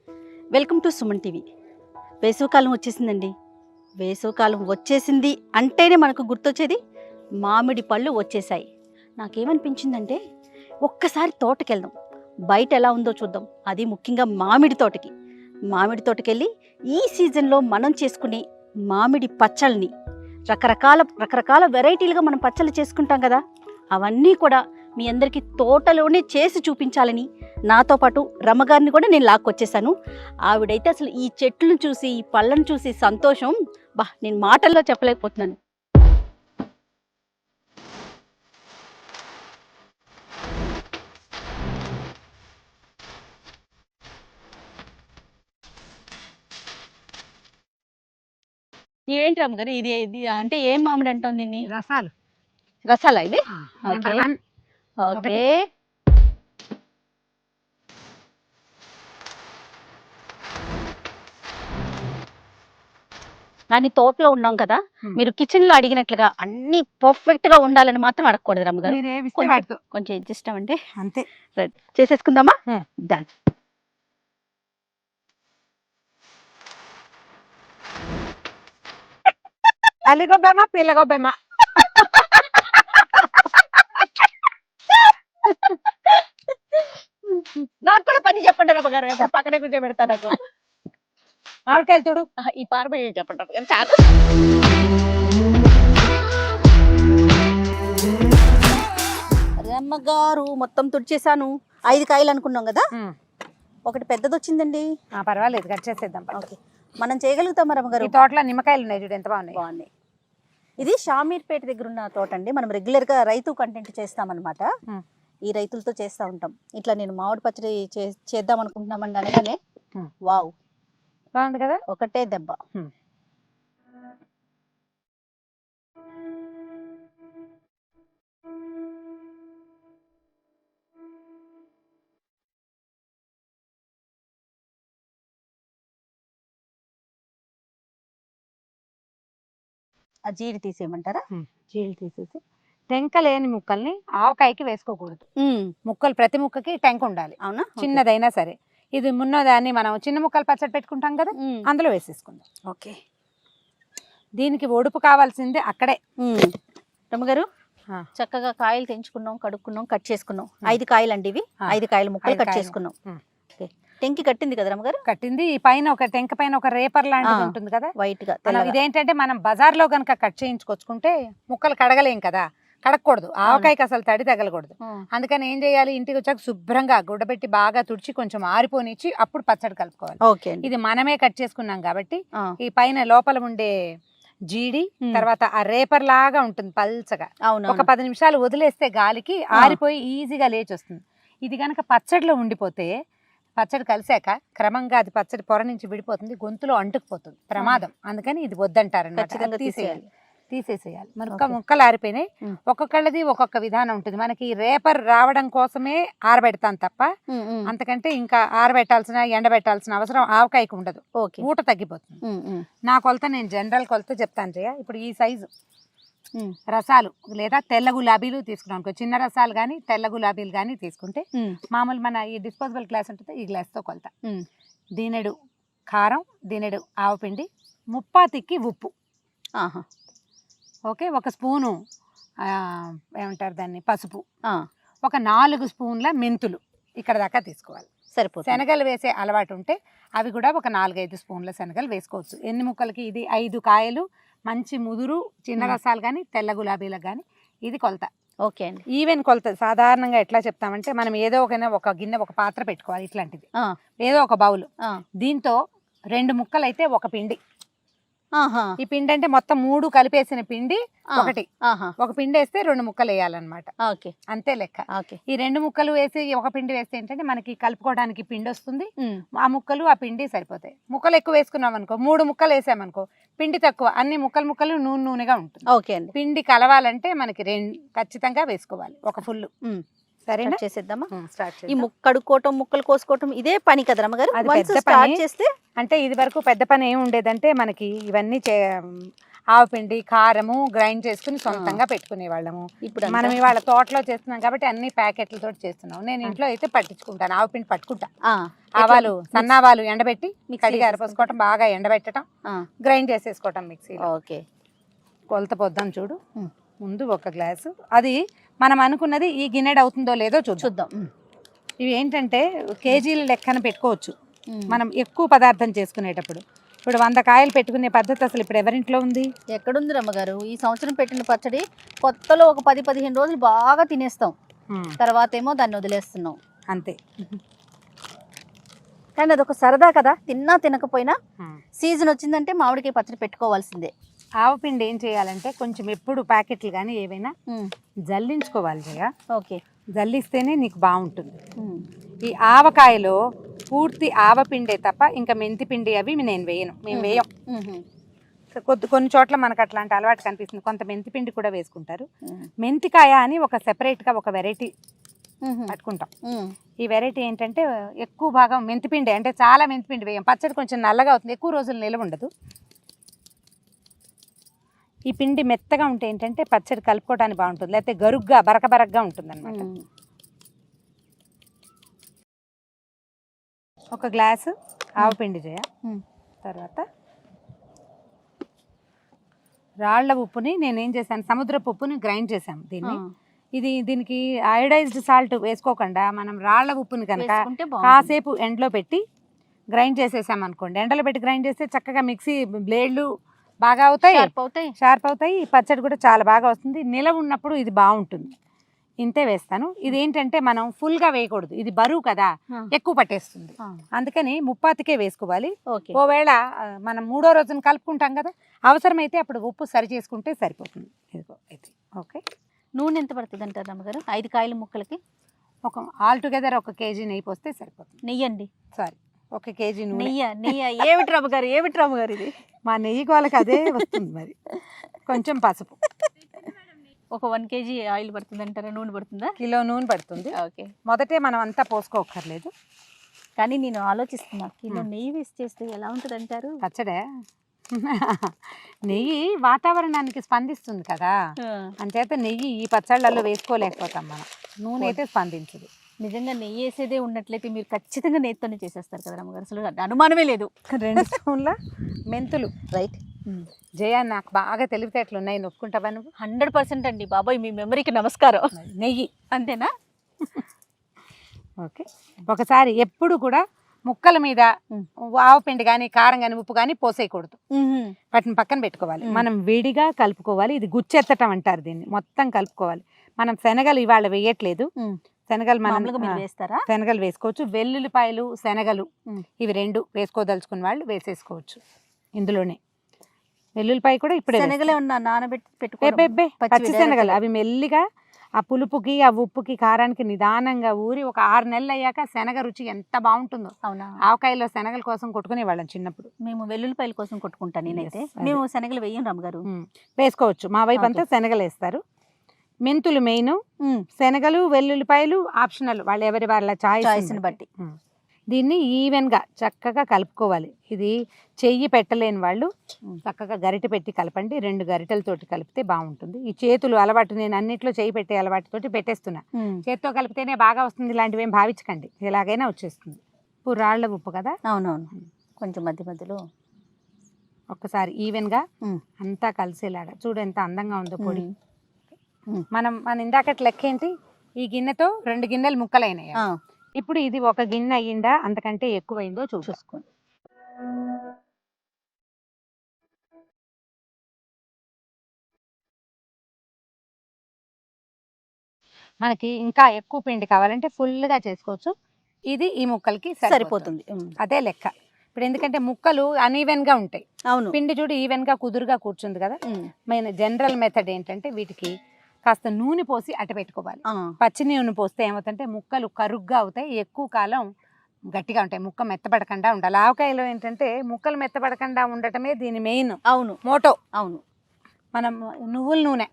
Welcome to Suman TV. వేసవికాలం వచ్చేసిందండి. వేసవికాలం వచ్చేసింది అంటేనే మనకు గుర్తొచ్చేది మామిడి పళ్ళు వచ్చేసాయి. నాకేమనిపించిందంటే ఒక్కసారి తోటకెళ్దాం, బయట ఎలా ఉందో చూద్దాం. అది ముఖ్యంగా మామిడి తోటకి. మామిడి తోటకెళ్ళి ఈ సీజన్లో మనం చేసుకునే మామిడి పచ్చళ్ళని రకరకాల వెరైటీలుగా మనం పచ్చళ్ళు చేసుకుంటాం కదా, అవన్నీ కూడా మీ అందరికీ తోటలోనే చేసి చూపించాలని నాతో పాటు రమ్మగారిని కూడా నేను లాక్కొచ్చేసాను. ఆవిడైతే అసలు ఈ చెట్లను చూసి ఈ పళ్ళను చూసి సంతోషం నేను మాటల్లో చెప్పలేకపోతున్నాను. ఏంటి రమ్మగారు ఇది ఇది అంటే ఏం మామిడి అంటాం దీన్ని? రసాలా ఇది? ఓకే. కానీ తోటలో ఉన్నాం కదా, మీరు కిచెన్ లో అడిగినట్లుగా అన్ని పర్ఫెక్ట్ గా ఉండాలని మాత్రం అడగకూడదు రమ్మగారు. కొంచెం అడ్జస్ట్ అవ్వండి అంతే. చేసేసుకుందామా? డన్. అల్లిగొబ్బేమా పిల్లగొబ్బేమా? నాకు కూడా పని చెప్పండి రమ్మగారు, పక్కనే కూర్చోబెడతా. నాకు ఆవిడకెళ్ళి చూడు. ఈ పారబోయే చెప్పండి చాలా. రమ్మగారు మొత్తం తుడిచేసాను. 5 కాయలు అనుకున్నాం కదా, ఒకటి పెద్దది వచ్చిందండి. పర్వాలేదు, కట్ చేసేద్దాం. ఓకే, మనం చేయగలుగుతామా రమ్మగారు? ఈ తోటలో నిమ్మకాయలు ఉన్నాయి చూడు, ఎంత బాగున్నాయి. ఇది షామీర్పేట దగ్గర ఉన్న తోట అండి. మనం రెగ్యులర్ గా రైతు కంటెంట్ చేస్తామన్నమాట. ఈ రైతులతో చేస్తూ ఉంటాం. ఇట్లా నేను మామిడి పచ్చడి చేద్దాం అనుకుంటున్నామండి అనగానే వావ్ బాగుంది కదా, ఒకటే దెబ్బ. ఆ జీడి తీసేయమంటారా? జీళ్ళు తీసేసి టెంక లేని ముక్కల్ని ఆవకాయకి వేసుకోకూడదు. ముక్కలు ప్రతి ముక్కకి టెంక ఉండాలి. అవునా? చిన్నదైనా సరే. ఇది మున్నదాన్ని మనం చిన్న ముక్కలు పచ్చడి పెట్టుకుంటాం కదా, అందులో వేసేసుకుందాం. ఓకే. దీనికి ఒడుపు కావాల్సిందే అక్కడే. రమ్మగారు చక్కగా కాయలు తెంచుకున్నాం, కడుక్కున్నాం, కట్ చేసుకున్నాం. 5 కాయలు అండి ఇవి. 5 కాయలు ముక్కలు కట్ చేసుకున్నాం. టెంకి కట్టింది కదా రమ్మగారు? కట్టింది. ఈ పైన ఒక టెంక పైన ఒక రేపర్ లాంటిది ఉంటుంది కదా, వైట్ గా. ఇదేంటంటే మనం బజార్లో కనుక కట్ చేయించుకొచ్చుకుంటే ముక్కలు కడగలేం కదా, కడగకూడదు. ఆవకాయకి అసలు తడి తగలకూడదు. అందుకని ఏం చేయాలి, ఇంటికి వచ్చాక శుభ్రంగా గుడ్డబెట్టి బాగా తుడిచి కొంచెం ఆరిపోనిచ్చి అప్పుడు పచ్చడి కలుపుకోవాలి. ఇది మనమే కట్ చేసుకున్నాం కాబట్టి ఈ పైన లోపల ఉండే జీడి తర్వాత ఆ రేపర్ లాగా ఉంటుంది పల్చగా. ఒక 10 నిమిషాలు వదిలేస్తే గాలికి ఆరిపోయి ఈజీగా లేచి వస్తుంది. ఇది కనుక పచ్చడిలో ఉండిపోతే పచ్చడి కలిసాక క్రమంగా అది పచ్చడి పొర నుంచి విడిపోతుంది, గొంతులో అంటుకుపోతుంది, ప్రమాదం. అందుకని ఇది వద్దంటారన్నమాట. తీసేసేయాలి. ముక్కలు ఆరిపోయినాయి. ఒక్కొక్కళ్ళది ఒక్కొక్క విధానం ఉంటుంది. మనకి రేపర్ రావడం కోసమే ఆరబెడతాను తప్ప అంతకంటే ఇంకా ఆరబెట్టాల్సిన ఎండబెట్టాల్సిన అవసరం ఆవకాయకు ఉండదు. ఊట తగ్గిపోతుంది. నా కొలత నేను జనరల్ కొలత చెప్తాను జయ. ఇప్పుడు ఈ సైజు రసాలు లేదా తెల్ల గులాబీలు తీసుకున్నాం అనుకో, చిన్న రసాలు కానీ తెల్ల గులాబీలు కానీ తీసుకుంటే మామూలు మన ఈ డిస్పోజబుల్ గ్లాస్ ఉంటుంది, ఈ గ్లాస్తో కొలత. దీనెడు కారం, దీనెడు ఆవపిండి, ముప్పాతికి ఉప్పు, ఓకే, 1 స్పూను ఏమంటారు దాన్ని పసుపు, ఒక 4 స్పూన్ల మెంతులు ఇక్కడ దాకా తీసుకోవాలి. సరిపోతుంది. శనగలు వేసే అలవాటు ఉంటే అవి కూడా ఒక 4-5 స్పూన్ల శనగలు వేసుకోవచ్చు. ఎన్ని ముక్కలకి? ఇది 5 కాయలు, మంచి ముదురు చిన్న రసాలు కానీ తెల్ల గులాబీలకు కానీ ఇది కొలత. ఓకే అండి. ఈవెన్ కొలత సాధారణంగా ఎట్లా చెప్తామంటే మనం ఏదో ఒక గిన్నె ఒక పాత్ర పెట్టుకోవాలి, ఇట్లాంటిది ఏదో ఒక బౌల్. దీంతో 2 ముక్కలు అయితే ఒక పిండి. ఈ పిండి అంటే మొత్తం 3 కలిపేసిన పిండి ఒకటి. ఒక పిండి వేస్తే 2 ముక్కలు వేయాలన్నమాట. అంతే లెక్క. ఈ 2 ముక్కలు వేసి ఒక పిండి వేస్తే ఏంటంటే మనకి కలుపుకోవడానికి పిండి వస్తుంది. ఆ ముక్కలు ఆ పిండి సరిపోతాయి. ముక్కలు ఎక్కువ వేసుకున్నాం అనుకో, 3 ముక్కలు వేసామనుకో పిండి తక్కువ, అన్ని ముక్కలు నూనెగా ఉంటుంది. పిండి కలవాలంటే మనకి 2 ఖచ్చితంగా వేసుకోవాలి, ఒక ఫుల్. సరేనా? చేసేద్దామా? ఈ కడుక్కోవటం, ముక్కలు కోసుకోవటం ఇదే పని కదా రమ్మగారు? చేస్తే అంటే ఇది వరకు పెద్ద పని ఏమి ఉండేదంటే మనకి ఇవన్నీ ఆవపిండి కారము గ్రైండ్ చేసుకుని సొంతంగా పెట్టుకునే వాళ్ళము. ఇప్పుడు మనం ఇవాళ తోటలో చేస్తున్నాం కాబట్టి అన్ని ప్యాకెట్లతో చేస్తున్నాం. నేను ఇంట్లో అయితే పట్టించుకుంటాను, ఆవపిండి పట్టుకుంటా. ఆవాలు సన్నావాలు ఎండబెట్టి కడిగి అరపోసుకోవటం, బాగా ఎండబెట్టడం, గ్రైండ్ చేసేసుకోవటం మిక్సీలో. ఓకే, కొలత పొద్దాం చూడు. ముందు 1 గ్లాసు, అది మనం అనుకున్నది ఈ గిన్నెడు అవుతుందో లేదో చూద్దాం. ఇవి ఏంటంటే కేజీల లెక్కన పెట్టుకోవచ్చు మనం ఎక్కువ పదార్థం చేసుకునేటప్పుడు. ఇప్పుడు 100 కాయలు పెట్టుకునే పద్ధతి అసలు ఇప్పుడు ఎవరింట్లో ఉంది? ఎక్కడుంది రమ్మగారు? ఈ సంవత్సరం పెట్టిన పచ్చడి కొత్తలో ఒక 10-15 రోజులు బాగా తినేస్తాం, తర్వాత ఏమో దాన్ని వదిలేస్తున్నాం అంతే. కానీ అదొక సరదా కదా, తిన్నా తినకపోయినా సీజన్ వచ్చిందంటే మామిడికాయ పచ్చడి పెట్టుకోవాల్సిందే. ఆవపిండి ఏం చేయాలంటే కొంచెం ఎప్పుడు ప్యాకెట్లు కానీ ఏవైనా జల్లించుకోవాలి జయ. ఓకే, జల్లిస్తేనే నీకు బాగుంటుంది. ఈ ఆవకాయలో పూర్తి ఆవపిండే తప్ప ఇంకా మెంతిపిండి అవి నేను వేయను, మేము వేయం. కొన్ని చోట్ల మనకు అట్లాంటి అలవాటు కనిపిస్తుంది, కొంత మెంతిపిండి కూడా వేసుకుంటారు. మెంతికాయ అని ఒక సెపరేట్గా ఒక వెరైటీ పట్టుకుంటాం. ఈ వెరైటీ ఏంటంటే ఎక్కువ భాగం మెంతిపిండి, అంటే చాలా మెంతిపిండి వేయం. పచ్చడి కొంచెం నల్లగా అవుతుంది, ఎక్కువ రోజులు నిలవ ఉండదు. ఈ పిండి మెత్తగా ఉంటే ఏంటంటే పచ్చడి కలుపుకోవడానికి బాగుంటుంది, లేకపోతే గరుగ్గా బరకబరగ్గా ఉంటుంది అనమాట. 1 గ్లాసు ఆవపిండి చేయ. తర్వాత రాళ్ల ఉప్పుని నేనేం చేశాను, సముద్రపు ఉప్పుని గ్రైండ్ చేశాను దీన్ని. దీనికి అయోడైజ్డ్ సాల్ట్ వేసుకోకుండా మనం రాళ్ల ఉప్పుని కనుక కాసేపు ఎండలో పెట్టి గ్రైండ్ చేసేసాం అనుకోండి, ఎండలో పెట్టి గ్రైండ్ చేస్తే చక్కగా మిక్సీ బ్లేడ్లు బాగా అవుతాయి, షార్ప్ అవుతాయి, పచ్చడి కూడా చాలా బాగా వస్తుంది. నిలవ ఉన్నప్పుడు ఇది బాగుంటుంది. ఇంతే వేస్తాను. ఇది ఏంటంటే మనం ఫుల్గా వేయకూడదు, ఇది బరువు కదా, ఎక్కువ పట్టేస్తుంది. అందుకని ముప్పాతికే వేసుకోవాలి. ఒకవేళ మనం 3వ రోజున కలుపుకుంటాం కదా, అవసరమైతే అప్పుడు ఉప్పు సరి చేసుకుంటే సరిపోతుంది. అయితే ఓకే. నూనె ఎంత పడుతుంది అంటారు అమ్మగారు 5 కాయల ముక్కలకి? ఆల్ టుగెదర్ 1 కేజీ నెయ్యి పోస్తే సరిపోతుంది. నెయ్యి అండి? సారీ, 1 కేజీ నెయ్యి. ఏమిటి రమ్మగారు ఇది? మా నెయ్యి వాళ్ళకి అదే వస్తుంది. మరి కొంచెం పసుపు. ఒక 1 కేజీ ఆయిల్ పడుతుంది అంటారా? నూనె పడుతుందా? కిలో నూనె పడుతుంది. ఓకే, మొదటే మనం అంతా పోసుకోకర్లేదు. కానీ నేను ఆలోచిస్తున్నా, కిలో నెయ్యి వేసి చేస్తే ఎలా ఉంటుంది అంటారు పచ్చడే? నెయ్యి వాతావరణానికి స్పందిస్తుంది కదా, అంచేత నెయ్యి ఈ పచ్చళ్ళల్లో వేసుకోలేకపోతాం మనం. నూనె అయితే స్పందించదు. నిజంగా నెయ్యి వేసేదే ఉన్నట్లయితే మీరు ఖచ్చితంగా నెయ్యితోనే చేసేస్తారు కదా రమ్మగారు, అసలు అనుమానమే లేదు. 2 స్పూన్ల మెంతులు. రైట్. జయ, నాకు బాగా తెలివితేటలు ఉన్నాయి, నొప్పుకుంటావా నువ్వు? 100% అండి బాబాయ్, మీ మెమరీకి నమస్కారం. నెయ్యి అంతేనా? ఓకే. ఒకసారి ఎప్పుడు కూడా ముక్కల మీద ఆవపిండి కానీ కారం కానీ ఉప్పు కానీ పోసేయకూడదు, వాటిని పక్కన పెట్టుకోవాలి. మనం విడిగా కలుపుకోవాలి. ఇది గుచ్చెత్తటం అంటారు దీన్ని. మొత్తం కలుపుకోవాలి. మనం శనగలు ఇవాళ వేయట్లేదు, శనగలు మనం వేస్తారా? శనగలు వేసుకోవచ్చు. వెల్లుల్లిపాయలు శనగలు ఇవి 2 వేసుకోదలుచుకున్న వాళ్ళు వేసేసుకోవచ్చు ఇందులోనే. వెల్లుల్లిపాయ కూడా ఇప్పుడే పచ్చి శనగలు, అవి మెల్లిగా ఆ పులుపుకి ఆ ఉప్పుకి కారానికి నిదానంగా ఊరి ఒక 6 నెలలు అయ్యాక శనగ రుచి ఎంత బాగుంటుందో. అవునా? ఆవకాయలో శనగల కోసం కొట్టుకునే వాళ్ళం చిన్నప్పుడు. మేము వెల్లుల్లిపాయల కోసం కొట్టుకుంటాను నేనైతే. మేము శనగలు వేయం రమ్మగారు. వేసుకోవచ్చు, మా వైపు అంతా శనగలు వేస్తారు. మెంతులు మెయిన్, శనగలు వెల్లుల్లిపాయలు ఆప్షనల్, వాళ్ళు ఎవరి వాళ్ళ చాయిస్ని బట్టి. దీన్ని ఈవెన్గా చక్కగా కలుపుకోవాలి. ఇది చెయ్యి పెట్టలేని వాళ్ళు చక్కగా గరిటె పెట్టి కలపండి. 2 గరిటెలతోటి కలిపితే బాగుంటుంది. ఈ చేతులు అలవాటు, నేను అన్నిట్లో చేయి పెట్టే అలవాటుతోటి పెట్టేస్తున్నా. చేతితో కలిపితేనే బాగా వస్తుంది, ఇలాంటివి ఏం భావించకండి, ఎలాగైనా వచ్చేస్తుంది. ఉప్పు, రాళ్ల ఉప్పు కదా. అవునవును, కొంచెం మధ్య మధ్యలో ఒక్కసారి ఈవెన్గా అంతా కలిసేలాగా. చూడు ఎంత అందంగా ఉందో పొడి. మన ఇందాకటి లెక్క ఏంటి, ఈ గిన్నెతో 2 గిన్నెలు ముక్కలైనాయి. ఇప్పుడు ఇది 1 గిన్నె అయ్యిందా అంతకంటే ఎక్కువైందో చూసుకోండి. మనకి ఇంకా ఎక్కువ పిండి కావాలంటే ఫుల్గా చేసుకోవచ్చు. ఇది ఈ ముక్కలకి సరిపోతుంది, అదే లెక్క. ఇప్పుడు ఎందుకంటే ముక్కలు అన్ఈవెన్గా ఉంటాయి. అవును, పిండి చూడు ఈవెన్గా కుదురుగా కూర్చుంది కదా. మెయిన్ జనరల్ మెథడ్ ఏంటంటే వీటికి కాస్త నూనె పోసి అట్ట పెట్టుకోవాలి. పచ్చి నూనె పోస్తే ఏమవుతుంటే ముక్కలు కరుగ్గా అవుతాయి, ఎక్కువ కాలం గట్టిగా ఉంటాయి, ముక్క మెత్తపడకుండా ఉండాలి. ఆవకాయలో ఏంటంటే ముక్కలు మెత్తపడకుండా ఉండటమే దీని మెయిన్. అవును, మోటో. అవును, మనం నువ్వుల నూనె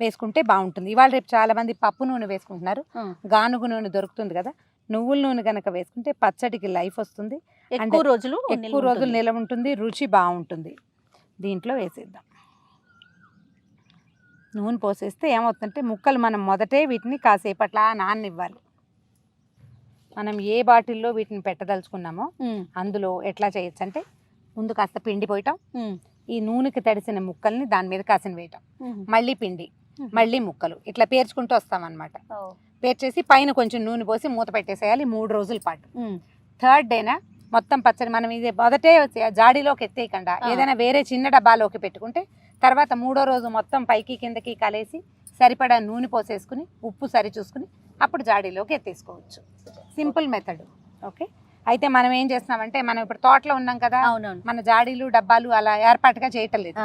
వేసుకుంటే బాగుంటుంది. ఇవాళ రేపు చాలా మంది పప్పు నూనె వేసుకుంటున్నారు, గానుగు నూనె దొరుకుతుంది కదా. నువ్వుల నూనె కనుక వేసుకుంటే పచ్చడికి లైఫ్ వస్తుంది, ఎక్కువ రోజులు నిల్వ ఉంటుంది, రుచి బాగుంటుంది. దీంట్లో వేసేద్దాం. నూనె పోసేస్తే ఏమవుతుందంటే ముక్కలు మనం మొదటే వీటిని కాసేపట్లా నాననివ్వాలి. మనం ఏ బాటిల్లో వీటిని పెట్టదలుచుకున్నామో అందులో ఎట్లా చేయొచ్చు అంటే ముందు కాస్త పిండి పోయటం, ఈ నూనెకి తడిసిన ముక్కల్ని దాని మీద కాసిన వేయటం, మళ్ళీ పిండి, మళ్ళీ ముక్కలు, ఇట్లా పేర్చుకుంటూ వస్తామన్నమాట. పేర్చేసి పైన కొంచెం నూనె పోసి మూత పెట్టేసేయాలి 3 రోజుల పాటు. థర్డ్ డేనా మొత్తం పచ్చడి మనం ఇది మొదటే జాడీలోకి ఎత్తేయకుండా ఏదైనా వేరే చిన్న డబ్బాలోకి పెట్టుకుంటే తర్వాత 3వ రోజు మొత్తం పైకి కిందకి కలిసి సరిపడా నూనె పోసేసుకుని ఉప్పు సరి చూసుకుని అప్పుడు జాడీలోకి ఎత్తేసుకోవచ్చు. Simple method. ఓకే, అయితే మనం ఏం చేస్తున్నామంటే మనం ఇప్పుడు తోటలో ఉన్నాం కదా, మన జాడీలు డబ్బాలు అలా ఏర్పాటుగా చేయటం లేదు.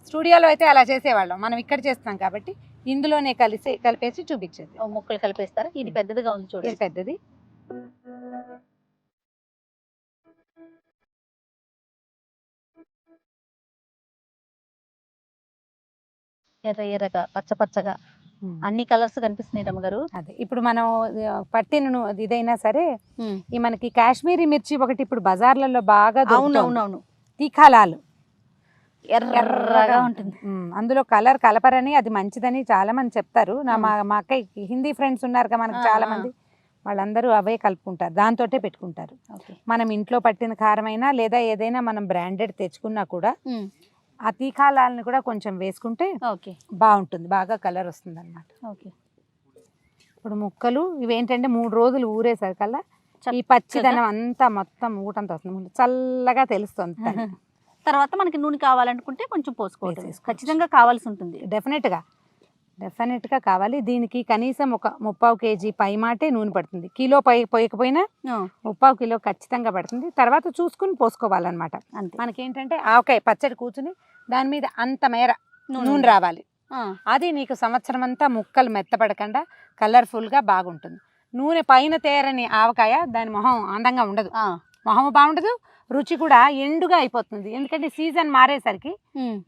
స్టూడియోలో అయితే అలా చేసేవాళ్ళం, మనం ఇక్కడ చేస్తున్నాం కాబట్టి ఇందులోనే కలిపేసి చూపించేది. ముక్కలు కలిపేస్తారా? ఇది పెద్దదిగా ఉంది చూడండి. ఇది పెద్దది. ఎర్ర ఎర్రగా పచ్చ పచ్చగా అన్ని కలర్స్ కనిపిస్తున్నాయి రమ్మగారు. అదే ఇప్పుడు మనం పట్టిన ఇదైనా సరే ఈ మనకి కాశ్మీరీ మిర్చి ఒకటి ఇప్పుడు బజార్లలో బాగా అవునవునవును తీఖాలాలు ఎర్రగా ఉంటుంది. అందులో కలర్ కలపరని అది మంచిదని చాలా మంది చెప్తారు. మా అక్క హిందీ ఫ్రెండ్స్ ఉన్నారు కదా మనకి చాలా మంది, వాళ్ళందరూ అవే కలుపుకుంటారు, దాంతోటే పెట్టుకుంటారు. మనం ఇంట్లో పట్టిన కారమైనా లేదా ఏదైనా మనం బ్రాండెడ్ తెచ్చుకున్నా కూడా ఆ తీఖాలాలని కూడా కొంచెం వేసుకుంటే బాగుంటుంది, బాగా కలర్ వస్తుంది అనమాట. ఇప్పుడు ముక్కలు ఇవేంటంటే 3 రోజులు ఊరేసరికల్లా ఈ పచ్చిదనం అంతా మొత్తం ఊటంతా వస్తుంది, చల్లగా తెలుస్తుంది. తర్వాత మనకి నూనె కావాలనుకుంటే కొంచెం పోసుకోవాలి, ఖచ్చితంగా కావాల్సి ఉంటుంది. డెఫినెట్గా కావాలి. దీనికి కనీసం ఒక 3/4 కేజీ పై మాటే నూనె పడుతుంది. కిలో పోయకపోయినా 3/4 కిలో ఖచ్చితంగా పడుతుంది. తర్వాత చూసుకుని పోసుకోవాలన్నమాట. మనకేంటంటే ఆవకాయ పచ్చడి కూర్చుని దాని మీద అంత మేర నూనె రావాలి. అది నీకు సంవత్సరం అంతా ముక్కలు మెత్తపడకుండా కలర్ఫుల్గా బాగుంటుంది. నూనె పైన తేరని ఆవకాయ దాని మొహం అందంగా ఉండదు, మొహం బాగుండదు, రుచి కూడా ఎండుగా అయిపోతుంది. ఎందుకంటే సీజన్ మారేసరికి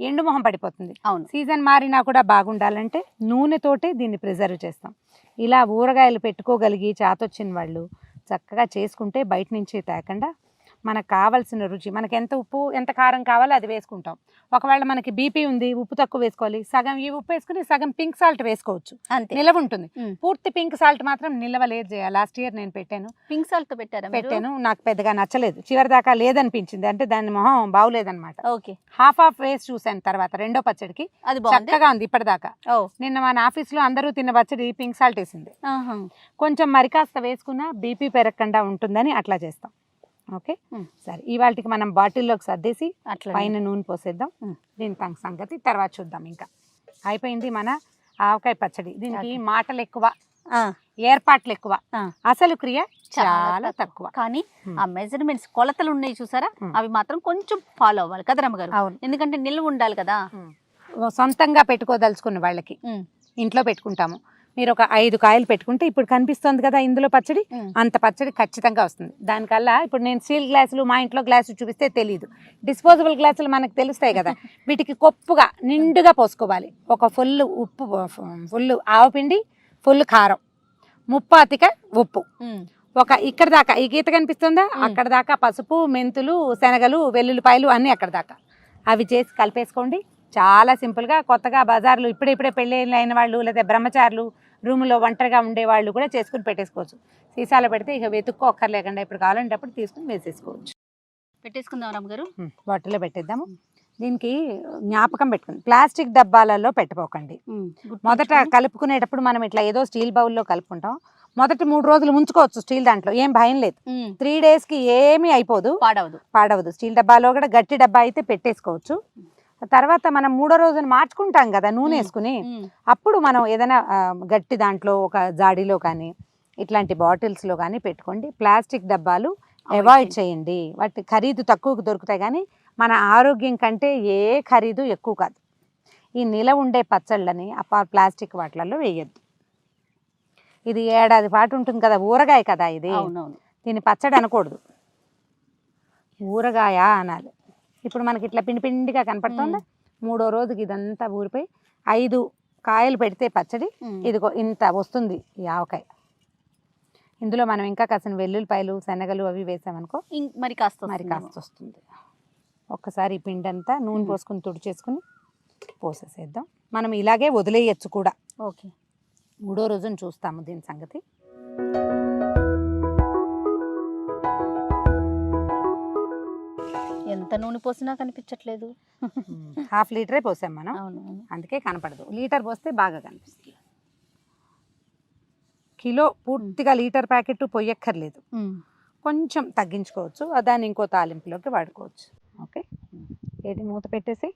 ఎండు మొహం పడిపోతుంది. సీజన్ మారినా కూడా బాగుండాలంటే నూనెతోటే దీన్ని ప్రిజర్వ్ చేస్తాం. ఇలా ఊరగాయలు పెట్టుకోగలిగి చాతొచ్చిన వాళ్ళు చక్కగా చేసుకుంటే బయట నుంచి తేకుండా మనకు కావాల్సిన రుచి, మనకి ఎంత ఉప్పు ఎంత కారం కావాలో అది వేసుకుంటాం. ఒకవేళ మనకి బీపీ ఉంది, ఉప్పు తక్కువ వేసుకోవాలి, సగం ఈ ఉప్పు వేసుకుని సగం పింక్ సాల్ట్ వేసుకోవచ్చు, నిలవ ఉంటుంది. పూర్తి పింక్ సాల్ట్ మాత్రం నిలవలేదు. లాస్ట్ ఇయర్ నేను పెట్టాను, పింక్ సాల్ట్ పెట్టాను, నాకు పెద్దగా నచ్చలేదు, చివరి దాకా లేదనిపించింది, అంటే దాని మొహం బాగులేదనమాట. హాఫ్ వేసి చూసాను తర్వాత రెండో పచ్చడికి అది చక్కగా ఉంది ఇప్పటిదాకా. నిన్న మన ఆఫీస్లో అందరూ తిన్న పచ్చడి పింక్ సాల్ట్ వేసింది. కొంచెం మరి కాస్త వేసుకున్నా బీపీ పెరగకుండా ఉంటుందని అట్లా చేస్తాం. ఓకే, సరే ఇవాళకి మనం బాటిల్లోకి సర్దేసి పైన నూనె పోసేద్దాం. దీని సంగతి తర్వాత చూద్దాం. ఇంకా అయిపోయింది మన ఆవకాయ పచ్చడి. దీనికి మాటలు ఎక్కువ, ఏర్పాట్లు ఎక్కువ, అసలు క్రియ చాలా తక్కువ. కానీ ఆ మెజర్మెంట్స్ కొలతలు ఉన్నాయి చూసారా, అవి మాత్రం కొంచెం ఫాలో అవ్వాలి కదా రమ్మగారు. ఎందుకంటే నిల్వ ఉండాలి కదా. సొంతంగా పెట్టుకోదలుచుకున్న వాళ్ళకి ఇంట్లో పెట్టుకుంటాము. మీరు ఒక 5 కాయలు పెట్టుకుంటే ఇప్పుడు కనిపిస్తుంది కదా ఇందులో పచ్చడి, అంత పచ్చడి ఖచ్చితంగా వస్తుంది. దానికల్లా ఇప్పుడు నేను స్టీల్ గ్లాసులు మా ఇంట్లో గ్లాసు చూపిస్తే తెలియదు, డిస్పోజబుల్ గ్లాసులు మనకు తెలుస్తాయి కదా, వీటికి కొప్పుగా నిండుగా పోసుకోవాలి. ఒక ఫుల్ ఉప్పు, ఫుల్ ఆవపిండి, ఫుల్ కారం, ముప్పాతిక ఉప్పు, ఒక ఇక్కడ దాకా ఈ గీత కనిపిస్తుందా అక్కడ దాకా పసుపు, మెంతులు, శనగలు, వెల్లుల్లిపాయలు అన్నీ అక్కడ దాకా అవి చేసి కలిపేసుకోండి. చాలా సింపుల్గా కొత్తగా బజార్లు ఇప్పుడే పెళ్ళిళ్ళు అయిన వాళ్ళు లేదా బ్రహ్మచారులు రూమ్లో ఒంటరిగా ఉండేవాళ్ళు కూడా చేసుకుని పెట్టేసుకోవచ్చు. సీసాలో పెడితే ఇక వెతుక్కోక్కర్లేకుండా ఇప్పుడు కావాలంటే అప్పుడు తీసుకుని వేసేసుకోవచ్చు. పెట్టేసుకుందాం రమ్మగారు, బాటిల్లో పెట్టేద్దాము. దీనికి జ్ఞాపకం పెట్టుకుని ప్లాస్టిక్ డబ్బాలలో పెట్టుకోకండి. మొదట కలుపుకునేటప్పుడు మనం ఇట్లా ఏదో స్టీల్ బౌల్లో కలుపుకుంటాం. మొదటి 3 రోజులు ఉంచుకోవచ్చు స్టీల్ దాంట్లో, ఏం భయం లేదు. 3 డేస్కి ఏమీ అయిపోదు, పాడవదు. స్టీల్ డబ్బాలో కూడా గట్టి డబ్బా అయితే పెట్టేసుకోవచ్చు. తర్వాత మనం 3వ రోజున మార్చుకుంటాం కదా నూనె వేసుకుని, అప్పుడు మనం ఏదైనా గట్టి దాంట్లో ఒక జాడీలో కానీ ఇట్లాంటి బాటిల్స్లో కానీ పెట్టుకోండి. ప్లాస్టిక్ డబ్బాలు అవాయిడ్ చేయండి, వాటి ఖరీదు తక్కువకు దొరుకుతాయి కానీ మన ఆరోగ్యం కంటే ఏ ఖరీదు ఎక్కువ కాదు. ఈ నిల ఉండే పచ్చళ్ళని ప్లాస్టిక్ వాటిలలో వేయద్దు. ఇది ఏడాది పాటు ఉంటుంది కదా, ఊరగాయ కదా ఇది, దీన్ని పచ్చడి అనకూడదు, ఊరగాయ అనాలి. ఇప్పుడు మనకి ఇట్లా పిండిగా కనపడుతుందా, 3వ రోజుకి ఇదంతా ఊరిపోయి 5 కాయలు పెడితే పచ్చడి ఇదిగో ఇంత వస్తుంది ఈ ఆవకాయ. ఇందులో మనం ఇంకా కాసిన వెల్లుల్లిపాయలు, శనగలు అవి వేసామనుకో మరి కాస్త వస్తుంది. ఒక్కసారి ఈ పిండి అంతా నూనె పోసుకుని తుడిచేసుకుని పోసేసేద్దాం. మనం ఇలాగే వదిలేయచ్చు కూడా. ఓకే. 3వ రోజున చూస్తాము దీని సంగతి. ఎంత నూనె పోసినా కనిపించట్లేదు. 1/2 లీటరే పోసాం మనం, అవును. అందుకే కనపడదు. లీటర్ పోస్తే బాగా కనిపిస్తుంది. కిలో పూర్తిగా లీటర్ ప్యాకెట్ పొయ్యక్కర్లేదు, కొంచెం తగ్గించుకోవచ్చు. దాన్ని ఇంకో తాలింపులోకి వాడుకోవచ్చు. ఓకే, ఏది మూత పెట్టేసి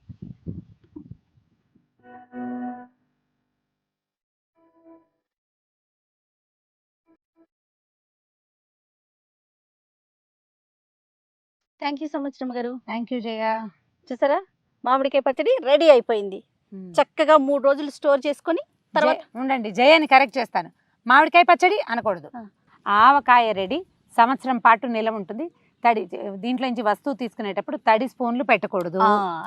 థ్యాంక్ యూ సో మచ్ రమ్మగారు. Thank you Jaya. చూసారా, మామిడికాయ పచ్చడి రెడీ అయిపోయింది. చక్కగా 3 రోజులు స్టోర్ చేసుకొని తర్వాత ఉండండి, జయని కరెక్ట్ చేస్తాను. మామిడికాయ పచ్చడి అనకూడదు, ఆవకాయ రెడీ. సంవత్సరం పాటు నిలవ ఉంటుంది. తడి దీంట్లో నుంచి వస్తువు తీసుకునేటప్పుడు తడి స్పూన్లు పెట్టకూడదు,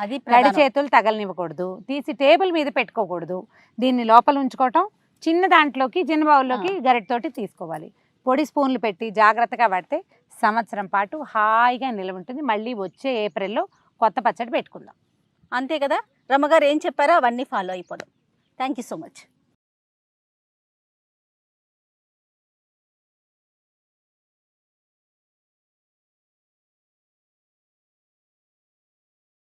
అది తడి చేతులు తగలనివ్వకూడదు, తీసి టేబుల్ మీద పెట్టుకోకూడదు. దీన్ని లోపల ఉంచుకోవటం, చిన్న దాంట్లోకి చిన్న బౌల్లోకి గరిటతోటి తీసుకోవాలి. పొడి స్పూన్లు పెట్టి జాగ్రత్తగా పడితే సంవత్సరం పాటు హాయిగా నిలవ ఉంటుంది. మళ్ళీ వచ్చే ఏప్రిల్లో కొత్త పచ్చడి పెట్టుకుందాం. అంతే కదా. రమ్మగారు ఏం చెప్పారో అవన్నీ ఫాలో అయిపోదాం. Thank you so much.